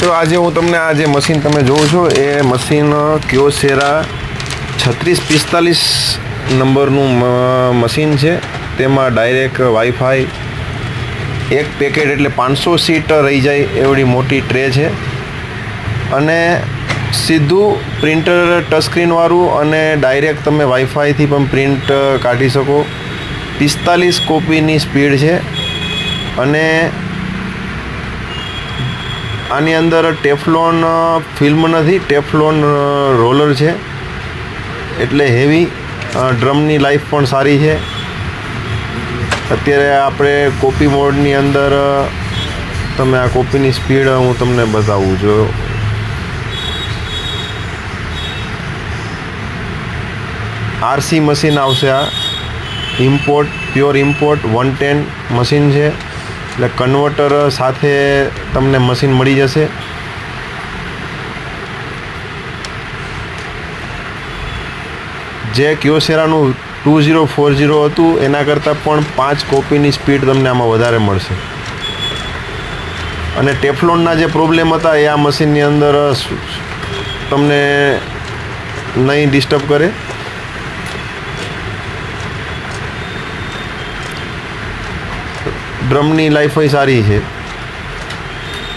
મિત્રો આજે હું તમને આ જે મશીન તમે જોવો છો એ મશીન ક્યોસેરા 3645 નંબરનું મશીન છે. તેમાં ડાયરેક્ટ વાઈફાઈ એક પેકેટ એટલે 500 સીટ રહી જાય એવડી મોટી ટ્રે છે અને સીધું પ્રિન્ટર ટચસ્ક્રીનવાળું અને ડાયરેક્ટ તમે વાઈફાઈથી પણ પ્રિન્ટ કાઢી શકો. 45 કોપીની સ્પીડ છે અને આની અંદર ટેફલોન ફિલ્મ નથી, ટેફલોન રોલર છે એટલે હેવી. ડ્રમની લાઈફ પણ સારી છે. અત્યારે આપણે કોપી મોડની અંદર તમે આ કોપીની સ્પીડ હું તમને બતાવું છું. આરસી મશીન આવશે. આ ઇમ્પોર્ટ પ્યોર ઇમ્પોર્ટ 110 મશીન છે એટલે કન્વર્ટર સાથે તમને મશીન મળી જશે. જે ક્યોસેરાનું 2040 હતું એના કરતાં પણ 5 કોપીની સ્પીડ તમને આમાં વધારે મળશે. અને ટેફલોનના જે પ્રોબ્લેમ હતા એ આ મશીનની અંદર તમને નહીં ડિસ્ટર્બ કરે. ડ્રમની લાઈફ સારી છે.